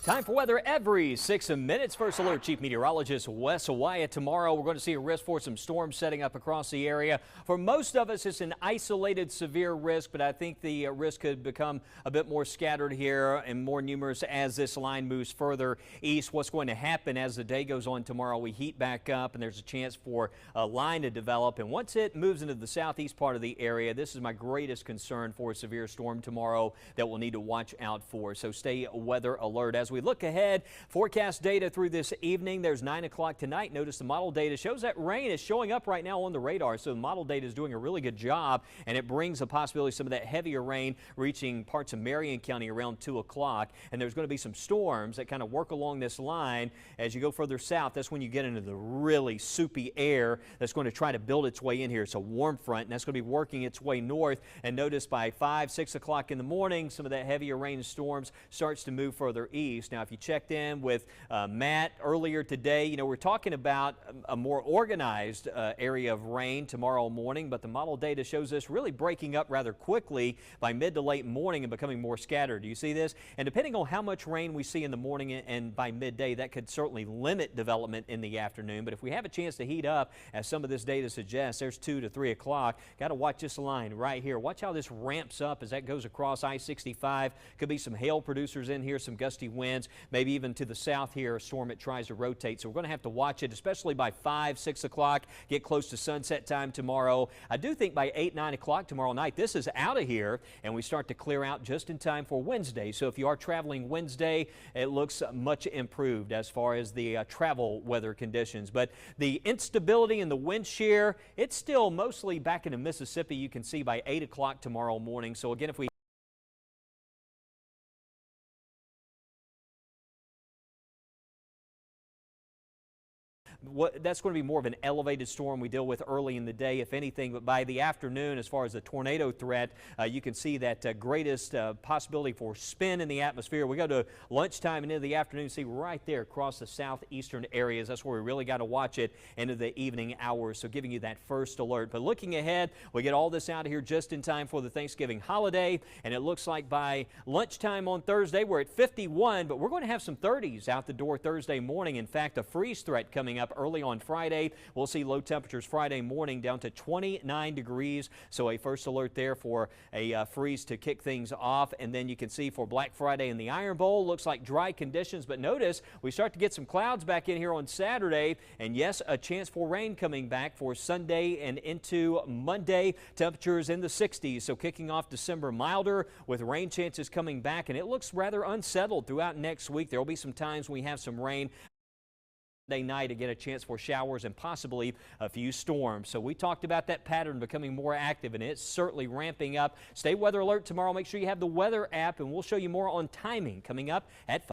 Time for weather every 6 minutes. First alert, Chief Meteorologist Wes Wyatt. Tomorrow, we're going to see a risk for some storms setting up across the area. For most of us, it's an isolated severe risk, but I think the risk could become a bit more scattered here and more numerous as this line moves further east. What's going to happen as the day goes on tomorrow, we heat back up and there's a chance for a line to develop. And once it moves into the southeast part of the area, this is my greatest concern for a severe storm tomorrow that we'll need to watch out for. So stay weather alert. As we look ahead, forecast data through this evening, there's 9 o'clock tonight. Notice the model data shows that rain is showing up right now on the radar. So the model data is doing a really good job, and it brings a possibility of some of that heavier rain reaching parts of Marion County around 2 o'clock. And there's going to be some storms that kind of work along this line. As you go further south, that's when you get into the really soupy air that's going to try to build its way in here. It's a warm front, and that's going to be working its way north. And notice by 5, 6 o'clock in the morning, some of that heavier rain and storms starts to move further east. Now, if you checked in with Matt earlier today, you know, we're talking about a more organized area of rain tomorrow morning, but the model data shows this really breaking up rather quickly by mid to late morning and becoming more scattered. Do you see this? And depending on how much rain we see in the morning and by midday, that could certainly limit development in the afternoon. But if we have a chance to heat up, as some of this data suggests, there's 2 to 3 o'clock. Got to watch this line right here. Watch how this ramps up as that goes across I-65. Could be some hail producers in here, some gusty winds, maybe even to the south here, a storm that tries to rotate. So we're going to have to watch it, especially by 5, 6 o'clock, get close to sunset time tomorrow. I do think by 8, 9 o'clock tomorrow night, this is out of here, and we start to clear out just in time for Wednesday. So if you are traveling Wednesday, it looks much improved as far as the travel weather conditions. But the instability and the wind shear, it's still mostly back into Mississippi. You can see by 8 o'clock tomorrow morning. So again, if we that's going to be more of an elevated storm we deal with early in the day, if anything. But by the afternoon, as far as the tornado threat, you can see that greatest possibility for spin in the atmosphere. We go to lunchtime and into the afternoon, see right there across the southeastern areas. That's where we really got to watch it into the evening hours. So giving you that first alert. But looking ahead, we get all this out of here just in time for the Thanksgiving holiday. And it looks like by lunchtime on Thursday, we're at 51, but we're going to have some 30s out the door Thursday morning. In fact, a freeze threat coming up early on Friday. We'll see low temperatures Friday morning down to 29 degrees. So a first alert there for a freeze to kick things off. And then you can see for Black Friday in the Iron Bowl, looks like dry conditions. But notice we start to get some clouds back in here on Saturday. And yes, a chance for rain coming back for Sunday and into Monday. Temperatures in the 60s. So kicking off December milder with rain chances coming back. And it looks rather unsettled throughout next week. There will be some times we have some rain night to get a chance for showers and possibly a few storms. So we talked about that pattern becoming more active, and it's certainly ramping up. Stay weather alert tomorrow. Make sure you have the weather app, and we'll show you more on timing coming up at 5.